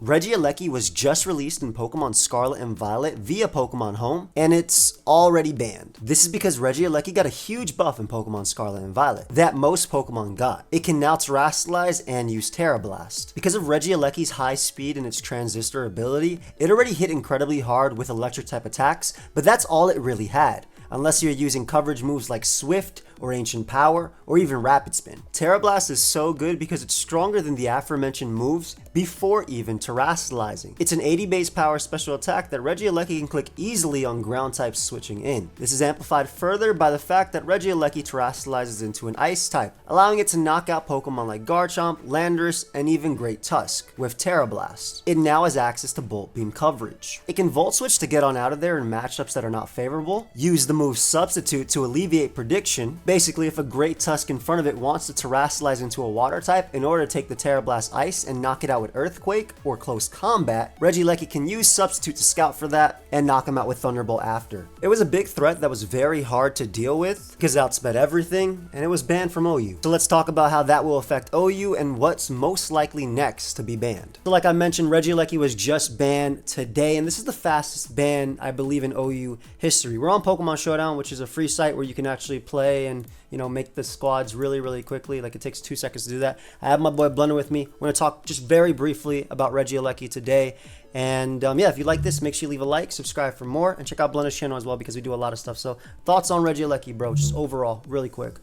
Regieleki was just released in Pokemon Scarlet and Violet via Pokemon Home, and it's already banned. This is because Regieleki got a huge buff in Pokemon Scarlet and Violet that most Pokemon got. It can now Terastallize and use Terra Blast. Because of Regieleki's high speed and its transistor ability, it already hit incredibly hard with electric type attacks, but that's all it really had, unless you're using coverage moves like Swift or Ancient Power or even Rapid Spin. Terra Blast is so good because it's stronger than the aforementioned moves before even Terastallizing. It's an 80 base power special attack that Regieleki can click easily on ground types switching in. This is amplified further by the fact that Regieleki Terastallizes into an ice type, allowing it to knock out Pokemon like Garchomp, Landorus, and even Great Tusk with Terra Blast. It now has access to Bolt Beam coverage. It can Volt Switch to get on out of there in matchups that are not favorable, use the move Substitute to alleviate prediction. Basically, if a Great Tusk in front of it wants to Terastallize into a water type in order to take the Terra Blast Ice and knock it out with Earthquake or close combat, Regieleki can use Substitute to scout for that and knock him out with Thunderbolt after. It was a big threat that was very hard to deal with because it outsped everything, and it was banned from OU. So let's talk about how that will affect OU and what's most likely next to be banned. So like I mentioned, Regieleki was just banned today, and this is the fastest ban I believe in OU history. We're on Pokemon Showdown, which is a free site where you can actually play and make the squads really quickly. Like, it takes 2 seconds to do that. I have my boy Blender with me. We're going to talk just very briefly about Regieleki today. And yeah, if you like this, make sure you leave a like, subscribe for more, and check out Blender's channel as well because we do a lot of stuff. So thoughts on Regieleki, bro, just overall, really quick.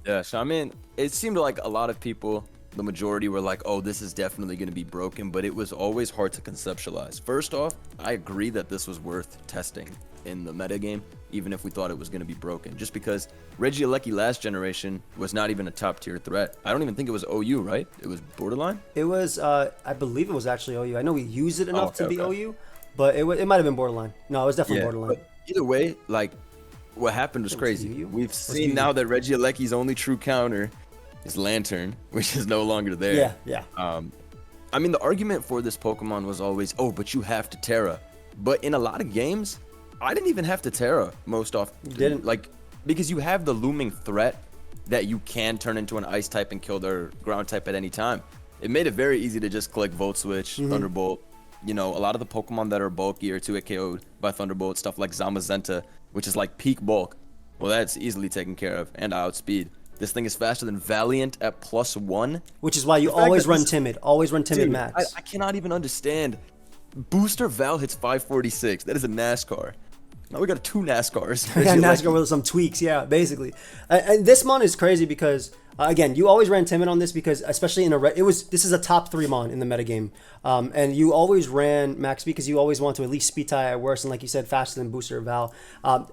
Yeah, so I mean, it seemed like a lot of people, the majority were like, oh, this is definitely going to be broken, but it was always hard to conceptualize. First off, I agree that this was worth testing in the metagame, even if we thought it was going to be broken, just because Regieleki last generation was not even a top tier threat. I don't even think it was OU, right? It was borderline? It was, I believe it was actually OU. I know we used it enough to be OU, but it might have been borderline. No, it was definitely borderline. But either way, like, what happened was crazy. We've seen now that Regieleki's only true counter is Lantern, which is no longer there. Yeah. I mean, the argument for this Pokemon was always, oh, but you have to Terra. But in a lot of games, I didn't even have to Terra most often. You didn't? Like, because you have the looming threat that you can turn into an ice type and kill their ground type at any time. It made it very easy to just click Volt Switch, Thunderbolt. A lot of the Pokemon that are bulky or 2-hit KO'd by Thunderbolt, stuff like Zamazenta, which is like peak bulk, well, that's easily taken care of and outspeed. This thing is faster than Valiant at +1. Which is why you always run Timid. Always run Timid max. I cannot even understand. Booster Val hits 546. That is a NASCAR. Now we got 2 NASCARs. Yeah, NASCAR with some tweaks, yeah, basically. And this mon is crazy because, again, you always ran Timid on this because, especially in this is a top 3 mon in the metagame. And you always ran Max speed because you always want to at least speed tie at worst, and like you said, faster than Booster Val.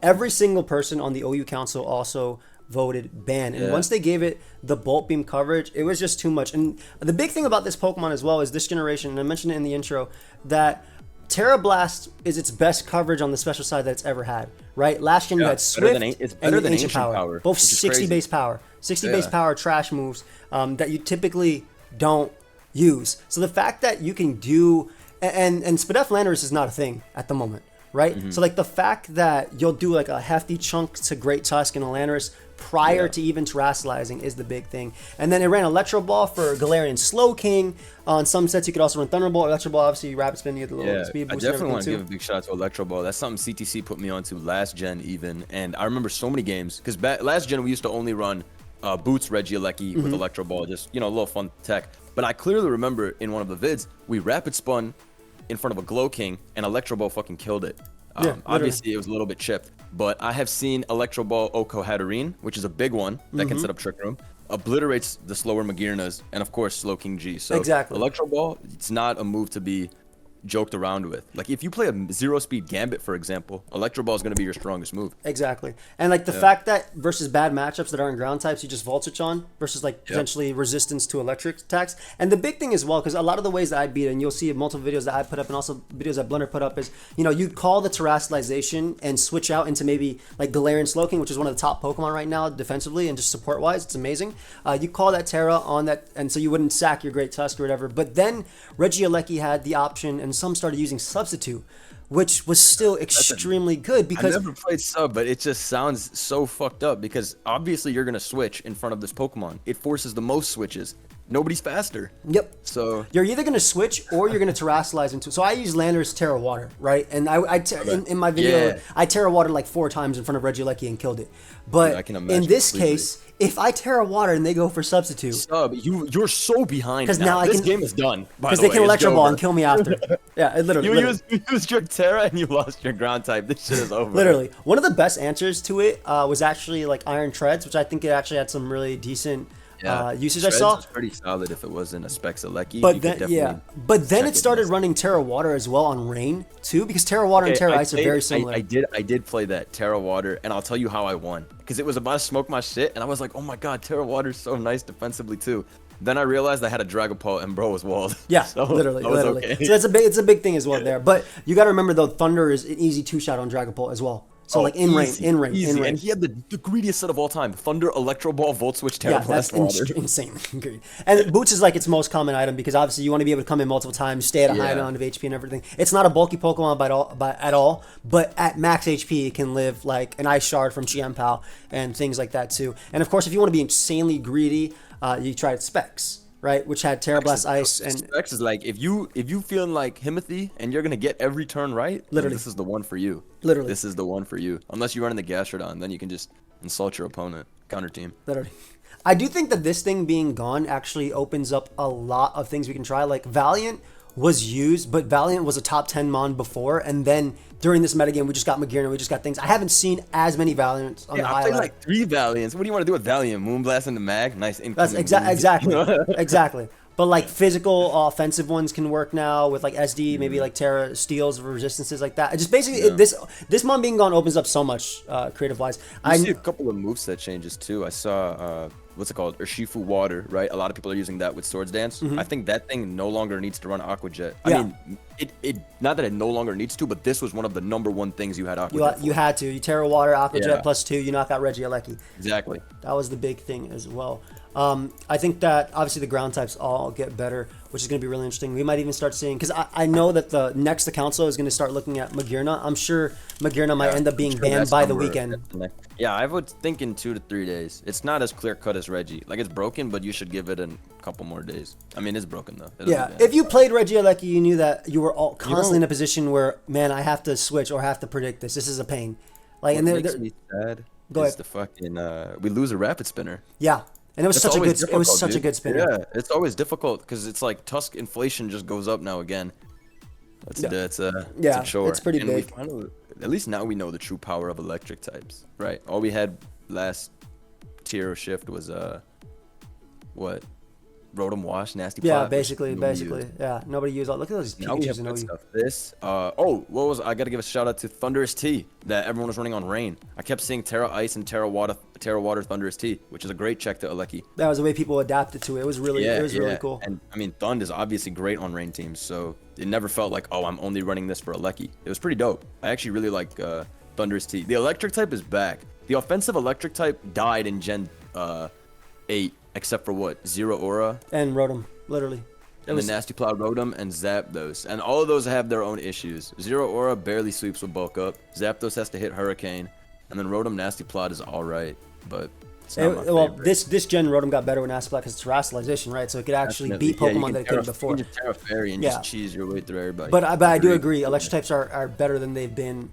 Every single person on the OU council also voted ban, and once they gave it the Bolt Beam coverage, it was just too much. And the big thing about this Pokemon as well is this generation, and I mentioned it in the intro, that Terra Blast is its best coverage on the special side that it's ever had, right? Last gen you had Swift and Ancient Power, both 60 base power, 60 base power trash moves that you typically don't use. So the fact that you can do, and Spadef Landorus is not a thing at the moment, right? So like the fact that you'll do like a hefty chunk to Great Tusk and a Landorus prior to even Terastallizing is the big thing. And then it ran Electro Ball for Galarian Slowking. On some sets, you could also run Thunderbolt. Electro Ball, obviously, Rapid Spin, you get the little speed boost. I definitely want to give a big shout out to Electro Ball. That's something CTC put me onto last gen even. And I remember so many games, because last gen we used to only run Boots Regieleki with Electro Ball, just, a little fun tech. But I clearly remember in one of the vids, we Rapid Spun in front of a Glow King, and Electro Ball fucking killed it. Obviously, it was a little bit chipped, but I have seen Electro Ball Oko Hatterene, which is a big one that can set up Trick Room, obliterates the slower Magirnas, and of course, Slow King G. So Electro Ball, it's not a move to be joked around with. Like, if you play a 0-speed Gambit, for example, Electro Ball is going to be your strongest move. Exactly. And like the fact that versus bad matchups that aren't ground types, you just Volt Switch on versus like potentially resistance to electric attacks. And the big thing as well, because a lot of the ways that I beat it, and you'll see multiple videos that I put up and also videos that Blender put up, is, you call the Terastallization and switch out into maybe like Galarian Slowking, which is one of the top Pokemon right now defensively and just support wise. It's amazing. You call that Terra on that, and so you wouldn't sack your Great Tusk or whatever. But then Regieleki had the option, and some started using Substitute, which was still extremely good because I never played Sub, but it just sounds so fucked up because obviously you're gonna switch in front of this Pokemon. It forces the most switches. nobody's faster. Yep. So You're either going to switch or you're going to terrasilize into. So I use Landorus Terra Water, right? And in my video, I Terra Water like 4 times in front of Regieleki and killed it. But I can imagine in this completely. case, if I Terra Water and they go for substitute, you're so behind 'Cause now. now I This can- game is done. because they can Electro Ball and kill me after. Yeah, it literally. You literally. used your Terra and you lost your ground type. This shit is over. Literally, one of the best answers to it was actually like Iron Treads, which I think it actually had some really decent usage. I Shreds saw. was pretty solid if it wasn't a Pixelmon. But then, but then check it started this. running Terra Water as well on Rain too, because Terra Water and Terra Ice are very similar. I did play that Terra Water, and I'll tell you how I won. Because it was about to smoke my shit, and I was like, oh my god, Terra Water's so nice defensively too. Then I realized I had a Dragapult and bro was walled. Yeah, So literally. I was okay. So it's a big thing as well there. But you got to remember though, Thunder is an easy 2-shot on Dragapult as well. So like in easy. rain. And he had the greediest set of all time: Thunder, Electro Ball, Volt Switch, Terra Yeah, that's Blast, Water. insane. Great. And Boots is like its most common item because obviously you want to be able to come in multiple times, stay at a high amount of HP and everything. It's not a bulky Pokemon at all, but at max HP it can live like an Ice Shard from Chiampao and things like that too. And of course, if you want to be insanely greedy, you try Specs. Right, which had Terra Blast Ice and Specs is like if you feeling like Himothy and you're gonna get every turn right, Literally. this is the one for you. Literally. This is the one for you. Unless you run in the Gastrodon, then you can just insult your opponent, counter team. literally. I do think that this thing being gone actually opens up a lot of things we can try. Like Valiant was used, but Valiant was a top 10 mon before, and then during this metagame we just got Magearna, we just got things. I haven't seen as many Valiants on the I played highlight. like 3 Valiants. What do you want to do with Valiant? Moonblast into Mag? Nice. That's exactly. But like physical offensive ones can work now with like SD, maybe like Terra Steals resistances like that. It just basically this mon being gone opens up so much creative wise. I see a couple of moveset changes too. I saw what's it called? Urshifu Water, right? A lot of people are using that with Swords Dance. I think that thing no longer needs to run Aqua Jet. I mean, it not that it no longer needs to, but this was one of the #1 things you had Aqua Jet for. You had to. You Terra Water, Aqua Jet +2, you knock out Regieleki. Exactly. That was the big thing as well. I think that obviously the ground types all get better, which is going to be really interesting. We might even start seeing, because I know that the next council is going to start looking at Magearna. I'm sure Magearna might end up being banned by the weekend. Yeah, I would think in 2 to 3 days. It's not as clear cut as Reggie. Like, it's broken, but you should give it a couple more days. I mean, it's broken though. Yeah, if you played Regieleki, you knew that you were all constantly in a position where, man, I have to switch or have to predict this. This is a pain. Like, what makes me sad Go is ahead. the fucking we lose a Rapid Spinner. Yeah. And it was such a good spinner. Yeah, it's always difficult because it's like Tusk inflation just goes up now again. It's a chore. It's pretty and big. At least now we know the true power of electric types, right? All we had last tier of shift was what? Rotom Wash, Nasty Yeah, Plot, basically. used. Yeah, nobody used all. Look at those Now we have Pikachus and good OU. stuff. This, I gotta give a shout out to Thunderous T that everyone was running on Rain. I kept seeing Terra Ice and Terra Water Thunderous T, which is a great check to Aleki. That was the way people adapted to it. It was really really cool. And I mean, Thund is obviously great on Rain teams, so it never felt like, oh, I'm only running this for Aleki. It was pretty dope. I actually really like Thunderous T. The electric type is back. The offensive electric type died in Gen 8, except for what? Zero Aura. And Rotom, literally. And the Nasty Plot Rotom and Zapdos. And all of those have their own issues. Zero Aura barely sweeps with bulk up. Zapdos has to hit Hurricane. And then Rotom Nasty Plot is alright, but it's not my favorite. This gen Rotom got better with Nasty Plot because it's terrestrialization, right? So it could actually beat Pokemon that it couldn't before. You can just Terra Fairy and just cheese your way through everybody. But I do agree. Electric types are better than they've been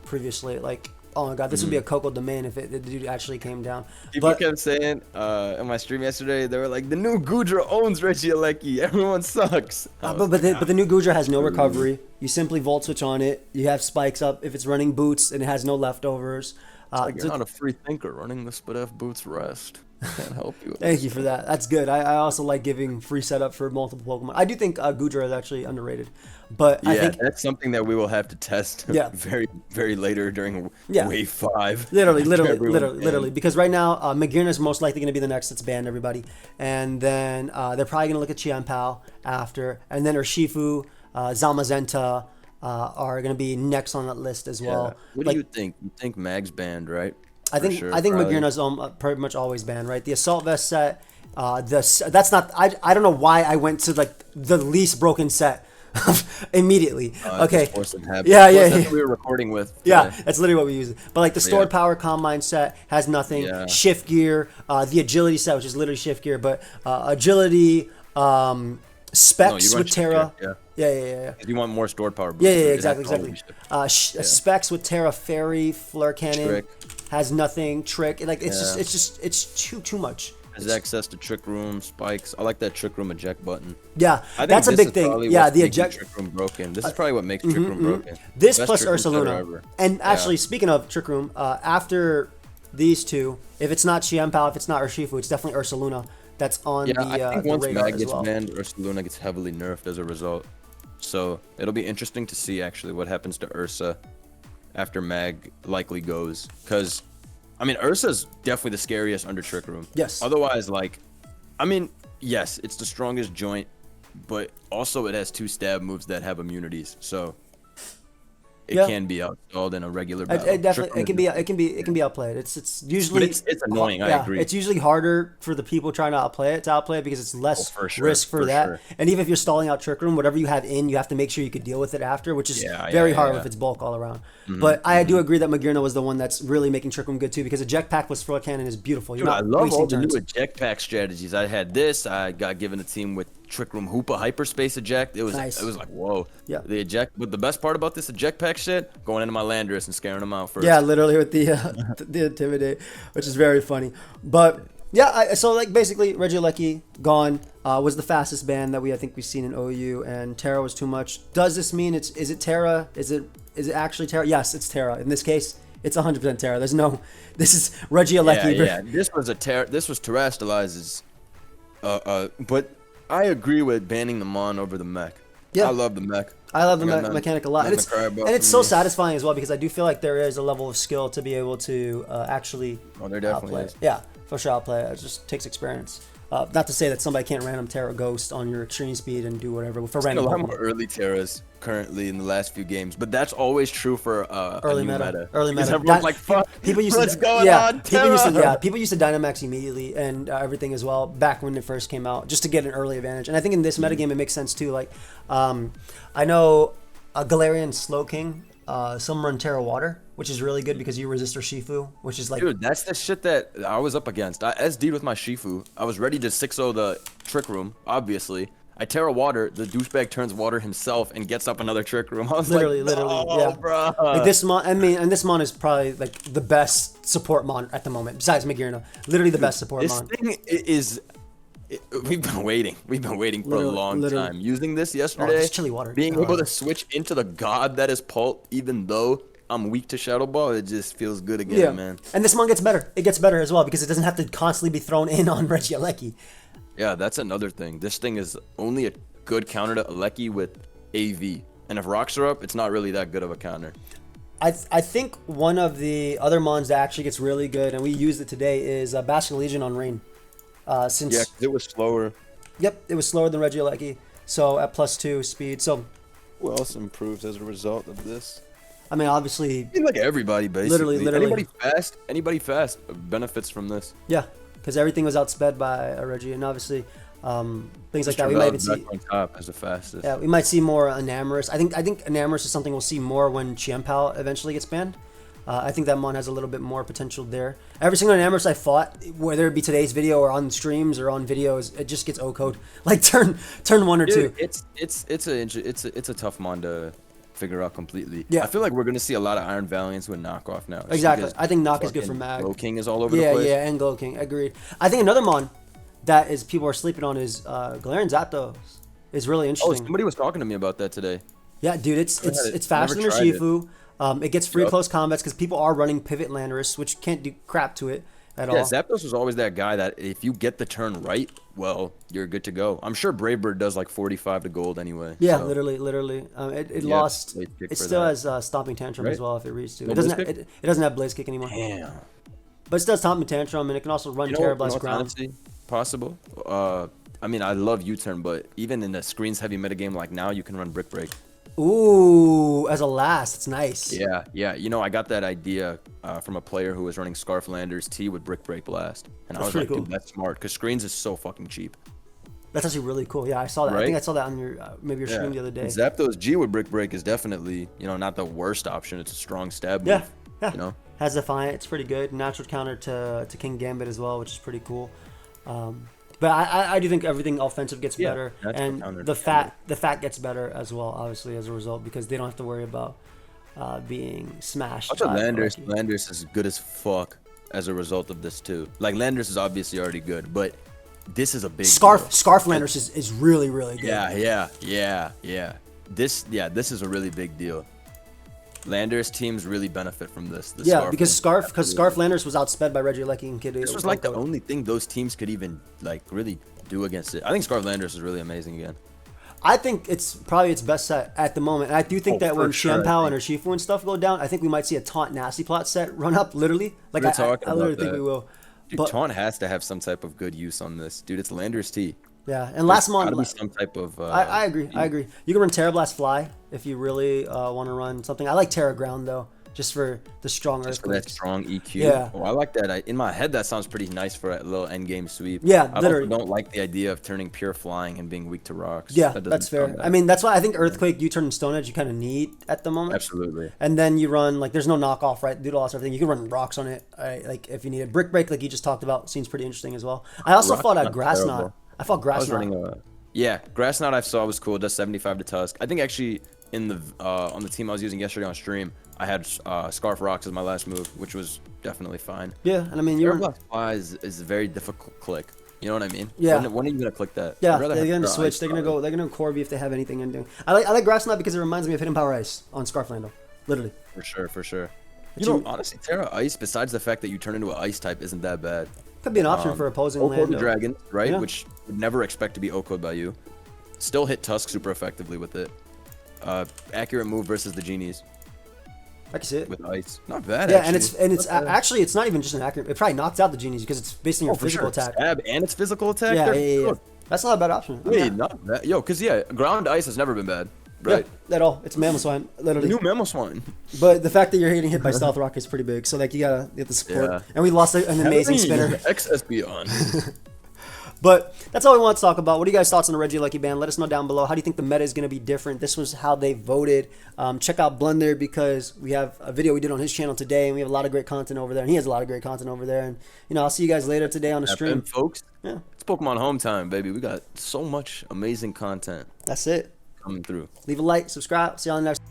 previously. Like, oh my god, this would be a Coco domain if the dude actually came down. People kept saying in my stream yesterday, they were like, the new Goodra owns Regieleki. Everyone sucks. But the new Goodra has no recovery. You simply Volt Switch on it. You have spikes up if it's running boots and it has no leftovers. You're not a free thinker running the Spit F Boots Rest. Can't help you. Thank you for that. That's good. I also like giving free setup for multiple Pokemon. I do think Goodra is actually underrated. But I think that's something that we will have to test very, very later during Wave 5. Literally. Because right now, Magearna is most likely going to be the next that's banned, everybody. And then they're probably going to look at Chiampao after. And then Urshifu, Zamazenta are going to be next on that list as well. What do you think? You think Mag's banned, right? I think Magearna's pretty much always banned, right? The Assault Vest set, that's not. I don't know why I went to like the least broken set immediately. Okay. Just force and habit. Yeah, Plus, yeah, that's yeah. what we were recording with Yeah, today. that's literally what we use. But like the stored Yeah. power combine set has nothing. Yeah. Shift gear, the agility set, which is literally shift gear, but agility, specs you with want shift Terra. gear, Yeah. If you want more stored power boost, Yeah, it has exactly, to only exactly. be shift. Specs with Terra Fairy, Flare Cannon, Trick. has nothing. Trick, like Yeah. it's too much. Has access to trick room spikes. I like that trick room eject button. Yeah, I think that's a this big is thing. probably Yeah, what's the making eject. trick room broken. This is probably what makes trick room broken. This Best plus trick room Ursa setter Luna. ever. And actually, speaking of Trick Room, after these two, if it's not Xianpao, if it's not Urshifu, it's definitely Ursa Luna that's on Yeah, I think the once radar Mag as gets well. banned, Ursa Luna gets heavily nerfed as a result. So it'll be interesting to see actually what happens to Ursa after Mag likely goes. Because, I mean, Ursa's definitely the scariest under Trick Room. Yes. Otherwise, like, I mean, yes, it's the strongest joint, but also it has 2 stab moves that have immunities. So it Yeah. can be outstalled in a regular It, battle. it definitely Trick Room it can be outplayed. It's usually it's annoying, I agree. It's usually harder for the people trying to outplay it because it's less for sure, risk for for that. sure. And even if you're stalling out Trick Room, whatever you have in, you have to make sure you could deal with it after, which is Yeah, very yeah, hard yeah. if it's bulk all around. But I do agree that Magirna was the one that's really making Trick Room good too, because a Jetpack plus Flare Cannon is beautiful. You're Dude, not I love wasting all the turns. new eject pack strategies. I had this. I got given a team with Trick Room Hoopa Hyperspace eject. It was Nice. it was like whoa. Yeah. The eject, but the best part about this eject pack shit, going into my Landorus and scaring them out first. Yeah, literally with the the intimidate, which is very funny. But yeah, so like basically Regieleki gone was the fastest ban that I think we've seen in OU, and Terra was too much. Does this mean is it Terra? Is it actually Terra? Yes, it's Terra. In this case, it's 100% Terra. This is Regieleki. Yeah. This was Terrastalizes. But I agree with banning the Mon over the mech. Yeah. I love the mech. I love the got nothing- mechanic a lot, and nothing to cry about it's for so me. satisfying as well, because I do feel like there is a level of skill to be able to actually Oh, there definitely outplay. is. Yeah, for sure outplay. It just takes experience. Not to say that somebody can't random Terra Ghost on your extreme speed and do whatever for A random lot more Pokemon. early Terras currently in the last few games, but that's always true for Early a new meta. Early Because meta. everyone's like, "Fuck, People used what's to, going yeah, on, people used to Dynamax immediately and everything as well back when it first came out, just to get an early advantage. And I think in this metagame it makes sense too. Like, I know a Galarian Slowking, some run Terra Water, which is really good because you resist Urshifu, which is like, Dude, that's the shit that I was up against. I SD'd with my Shifu. I was ready to 6-0 the Trick Room, obviously. I Terra Water, the douchebag turns water himself and gets up another Trick Room. I was literally, like, yeah. bro. Like this mon, and this mon is probably like the best support mon at the moment, besides Magirna. Literally the best support This mon. thing is... We've been waiting. We've been waiting for a long Literally. time. Using this yesterday, this chili water. being able to switch into the god that is Pult, even though I'm weak to Shadow Ball, it just feels good again, Yeah, man. and this mon gets better. It gets better as well because it doesn't have to constantly be thrown in on Regieleki. Yeah, that's another thing. This thing is only a good counter to Aleki with AV. And if rocks are up, it's not really that good of a counter. I think one of the other mons that actually gets really good, and we used it today, is Bastion Legion on Rain. Since Yeah, 'cause it was slower. Yep, it was slower than Regieleki, so at +2 speed. So Who else improves as a result of this? I mean, obviously, I mean, like everybody, basically. Literally. Anybody fast benefits from this. yeah, because everything was outsped by Regi, and obviously things like that. We might even see. on top as the fastest. Yeah, we might see more Enamorous. I think Enamorous is something we'll see more when Qianpao eventually gets banned. I think that mon has a little bit more potential there. Every single Enamorous I fought, whether it be today's video or on streams or on videos, it just gets O-code. Like turn 1 or 2. Dude, it's a tough mon to figure out completely. Yeah. I feel like we're gonna see a lot of Iron Valiants with knockoff now. just Exactly. because I think knock is good for fucking Mag. Glow King is all over Yeah, the place. yeah, and Glow King. Agreed. I think another mon that is people are sleeping on is Galarian Zapdos. Is really Oh, interesting. somebody was talking to me about that today. Yeah, dude, it's faster than Never tried it. Urshifu. It gets free Yup. close combats because people are running Pivot Landorus, which can't do crap to it at Yeah, all. Zapdos was always that guy that if you get the turn right, well, you're good to go. I'm sure Brave Bird does like 45 to gold anyway. Yeah, so. literally. It Yeah, lost. Blaze Kick It for still that. has Stomping Tantrum as Right? well if it reads to. No It doesn't. Blaze Kick? It doesn't have Blaze Kick anymore. Damn. But it still has Stomping Tantrum, and it can also run You know, Terra what- Blast what's Ground. honestly possible? I mean, I love U-turn, but even in a screens heavy metagame like now, you can run Brick Break. Ooh, as a last, it's nice. Yeah. You know, I got that idea from a player who was running Scarf Landers T with Brick Break Blast, and I That's was pretty like, cool. dude, that's smart because screens is so fucking cheap. That's actually really cool. Yeah, I saw that. I Right? think I saw that on your maybe your stream the other day. Zapdos G with Brick Break is definitely, you know, not the worst option. It's a strong stab Yeah, move. yeah. You know? Has Defiant. It's pretty good. Natural counter to King Gambit as well, which is pretty cool. But I do think everything offensive gets better, natural and counter the to fat gets better as well, obviously as a result, because they don't have to worry about being smashed. Also, by Landers. Regieleki. Landers is good as fuck as a result of this too. Like Landers is obviously already good, but this is a big deal. Scarf Landers is really good. Yeah. This is a really big deal. Landers teams really benefit from this. The Yeah, because Landers. Scarf Landers was outsped by Regieleki and Kid. This was like the only thing those teams could even like really do against it. I think Scarlet Landers is really amazing again. I think it's probably its best set at the moment. And I do think that for when sure, Shampao and Urshifu and stuff go down, I think we might see a Taunt Nasty Plot set run up, literally. Like, We were talking I literally about think that. we will. Dude, But, Taunt has to have some type of good use on this. Dude, it's Landers T. yeah, and last Gotta be month, some type of. I agree. You can run Terra Blast Fly if you really want to run something. I like Terra Ground, though, just for the strong Just for that earthquakes. strong EQ. Yeah. Oh, I like that. In my head, that sounds pretty nice for a little end game sweep. Yeah, I literally. also don't like the idea of turning pure flying and being weak to rocks. Yeah, That doesn't that's fair. sound bad. I mean, that's why I think Earthquake, U-Turn, and Stone Edge you kind of need at the moment. Absolutely. And then you run, like, there's no knockoff, right? Due to loss everything. You can run rocks on it, like, if you need it. Brick Break, like you just talked about, seems pretty interesting as well. I also Rock's fought a not Grass terrible. Knot. I fought I Grass was Knot. running a. Yeah, Grass Knot I saw was cool. Does 75 to Tusk. I think actually in the on the team I was using yesterday on stream, I had Scarf Rocks as my last move, which was definitely fine. Yeah, and I mean, you're. Blast Fly is a very difficult click. You know what I mean? Yeah. When are you gonna click that? Yeah, I'd rather they're have gonna Ice switch. They're gonna Power. go. They're gonna Corby if they have anything in doing. I like Grass Knot because it reminds me of Hidden Power Ice on Scarflando, literally. For sure. But You know, honestly, Terra Ice, besides the fact that you turn into an Ice type, isn't that bad. Could be an option for opposing Oko the Lando. Dragon, right? Yeah. Which would never expect to be Oko'd by you. Still hit Tusk super effectively with it. Accurate move versus the Genies I can see it. with Ice. Not bad, Yeah, actually. and it's actually it's not even just an accurate. It probably knocks out the genies because it's based on your for physical sure. attack. Stab and its physical attack? Yeah, They're yeah. good. That's not a bad option. Wait, not bad. Yo, because, ground Ice has never been bad, Yeah, right? at all. It's Mammal Swine, literally. New Mamoswine. But the fact that you're getting hit by Stealth Rock is pretty big. So like you gotta get the support. Yeah. And we lost an amazing spinner. XSB on. But that's all we want to talk about. What are you guys' thoughts on the Regieleki ban? Let us know down below. How do you think the meta is going to be different? This was how they voted. Check out Blunder because we have a video we did on his channel today, and we have a lot of great content over there, and he has a lot of great content over there. And I'll see you guys later today on the stream. And folks, Yeah, it's Pokemon home time, baby. We got so much amazing content that's it. coming through. Leave a like, subscribe. See you on the next.